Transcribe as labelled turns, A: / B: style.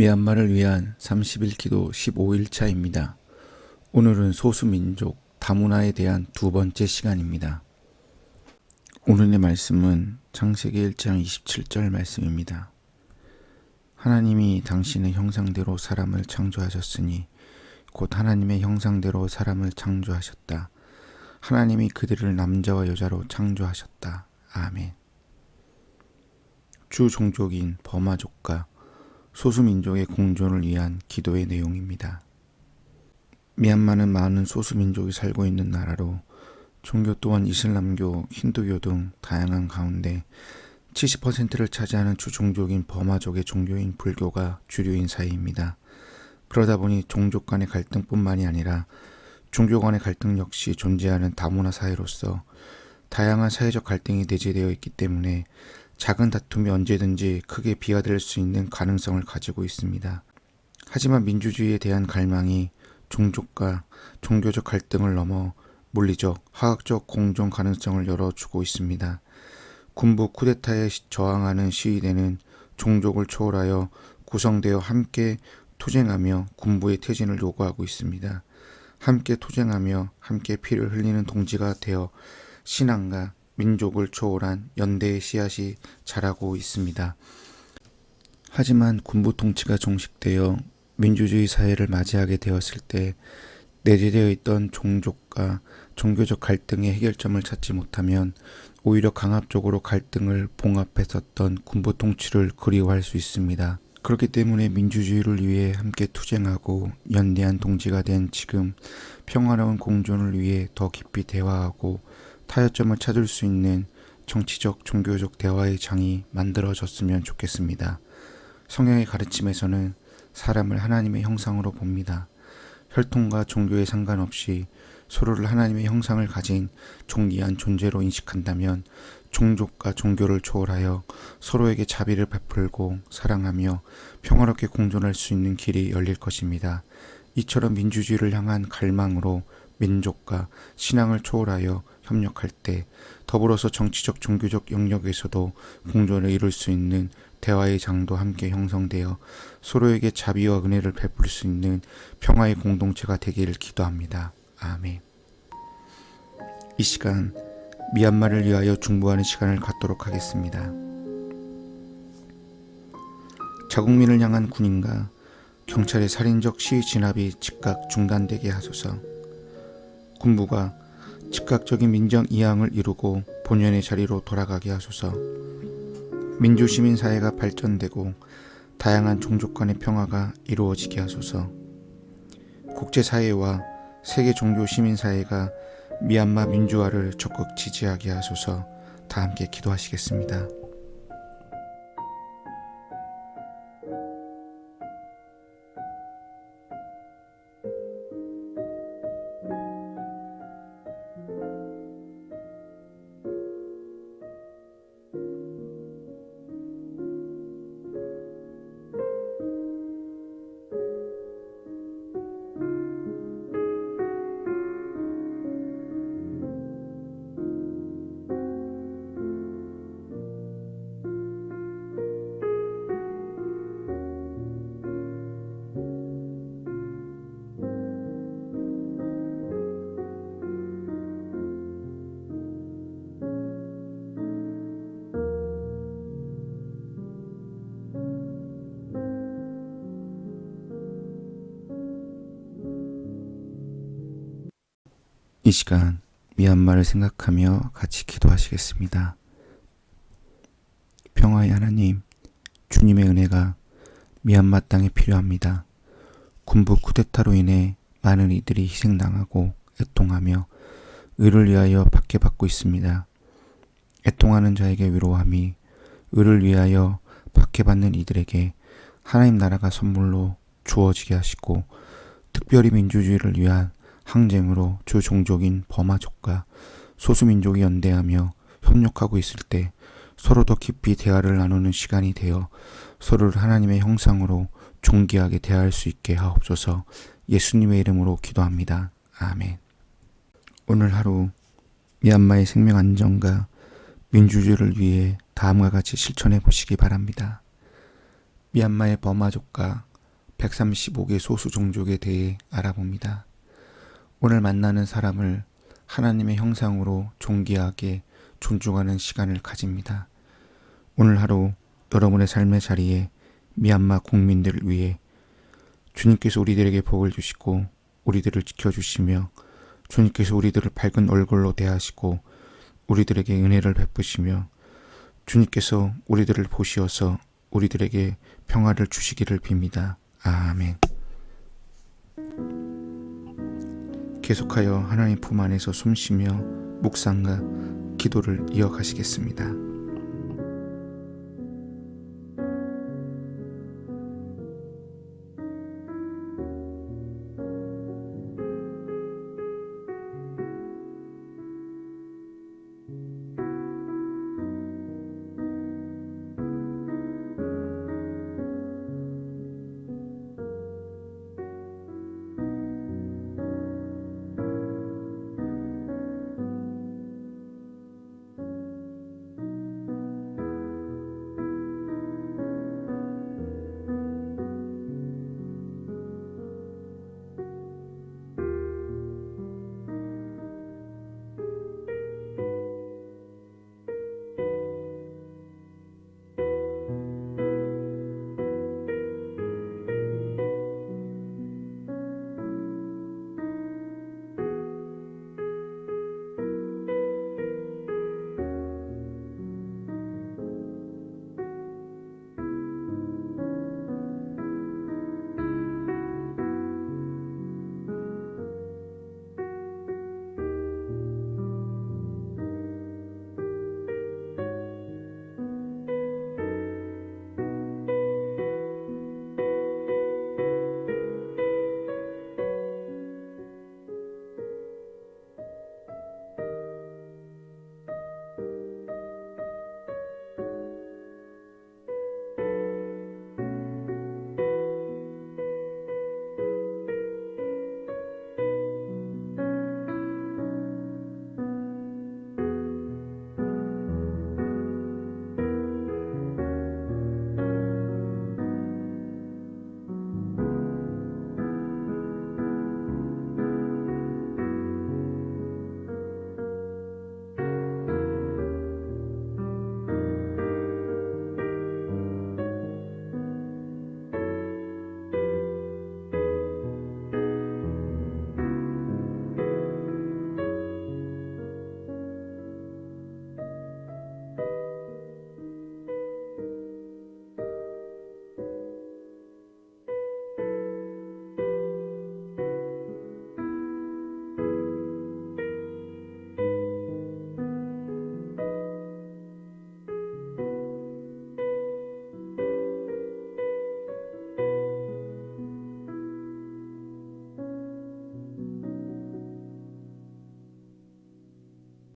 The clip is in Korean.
A: 미얀마를 위한 30일 기도 15일차입니다. 오늘은 소수민족 다문화에 대한 두 번째 시간입니다. 오늘의 말씀은 창세기 1장 27절 말씀입니다. 하나님이 당신의 형상대로 사람을 창조하셨으니 곧 하나님의 형상대로 사람을 창조하셨다. 하나님이 그들을 남자와 여자로 창조하셨다. 아멘. 주 종족인 버마족과 소수민족의 공존을 위한 기도의 내용입니다. 미얀마는 많은 소수민족이 살고 있는 나라로 종교 또한 이슬람교, 힌두교 등 다양한 가운데 70%를 차지하는 주종족인 버마족의 종교인 불교가 주류인 사이입니다. 그러다 보니 종족 간의 갈등뿐만이 아니라 종교 간의 갈등 역시 존재하는 다문화 사회로서 다양한 사회적 갈등이 내재되어 있기 때문에 작은 다툼이 언제든지 크게 비화될 수 있는 가능성을 가지고 있습니다. 하지만 민주주의에 대한 갈망이 종족과 종교적 갈등을 넘어 물리적, 화학적 공존 가능성을 열어주고 있습니다. 군부 쿠데타에 저항하는 시위대는 종족을 초월하여 구성되어 함께 투쟁하며 군부의 퇴진을 요구하고 있습니다. 함께 투쟁하며 함께 피를 흘리는 동지가 되어 신앙과 민족을 초월한 연대의 씨앗이 자라고 있습니다. 하지만 군부 통치가 종식되어 민주주의 사회를 맞이하게 되었을 때 내재되어 있던 종족과 종교적 갈등의 해결점을 찾지 못하면 오히려 강압적으로 갈등을 봉합했었던 군부 통치를 그리워할 수 있습니다. 그렇기 때문에 민주주의를 위해 함께 투쟁하고 연대한 동지가 된 지금 평화로운 공존을 위해 더 깊이 대화하고 타협점을 찾을 수 있는 정치적, 종교적 대화의 장이 만들어졌으면 좋겠습니다. 성경의 가르침에서는 사람을 하나님의 형상으로 봅니다. 혈통과 종교에 상관없이 서로를 하나님의 형상을 가진 존귀한 존재로 인식한다면 종족과 종교를 초월하여 서로에게 자비를 베풀고 사랑하며 평화롭게 공존할 수 있는 길이 열릴 것입니다. 이처럼 민주주의를 향한 갈망으로 민족과 신앙을 초월하여 협력할 때 더불어서 정치적 종교적 영역에서도 공존을 이룰 수 있는 대화의 장도 함께 형성되어 서로에게 자비와 은혜를 베풀 수 있는 평화의 공동체가 되기를 기도합니다. 아멘. 이 시간 미얀마를 위하여 중보하는 시간을 갖도록 하겠습니다. 자국민을 향한 군인과 경찰의 살인적 시위 진압이 즉각 중단되게 하소서. 군부가 즉각적인 민정 이양을 이루고 본연의 자리로 돌아가게 하소서. 민주시민사회가 발전되고 다양한 종족 간의 평화가 이루어지게 하소서. 국제사회와 세계 종교 시민사회가 미얀마 민주화를 적극 지지하게 하소서. 다 함께 기도하시겠습니다. 이 시간 미얀마를 생각하며 같이 기도하시겠습니다. 평화의 하나님, 주님의 은혜가 미얀마 땅에 필요합니다. 군부 쿠데타로 인해 많은 이들이 희생당하고 애통하며 의를 위하여 박해받고 있습니다. 애통하는 자에게 위로함이 의를 위하여 박해받는 이들에게 하나님 나라가 선물로 주어지게 하시고 특별히 민주주의를 위한 항쟁으로 주 종족인 버마족과 소수민족이 연대하며 협력하고 있을 때 서로 더 깊이 대화를 나누는 시간이 되어 서로를 하나님의 형상으로 존귀하게 대할 수 있게 하옵소서. 예수님의 이름으로 기도합니다. 아멘. 오늘 하루 미얀마의 생명 안정과 민주주의를 위해 다음과 같이 실천해 보시기 바랍니다. 미얀마의 버마족과 135개 소수 종족에 대해 알아봅니다. 오늘 만나는 사람을 하나님의 형상으로 존귀하게 존중하는 시간을 가집니다. 오늘 하루 여러분의 삶의 자리에 미얀마 국민들을 위해 주님께서 우리들에게 복을 주시고 우리들을 지켜주시며 주님께서 우리들을 밝은 얼굴로 대하시고 우리들에게 은혜를 베푸시며 주님께서 우리들을 보시어서 우리들에게 평화를 주시기를 빕니다. 아멘. 계속하여 하나님 품 안에서 숨쉬며 묵상과 기도를 이어가시겠습니다.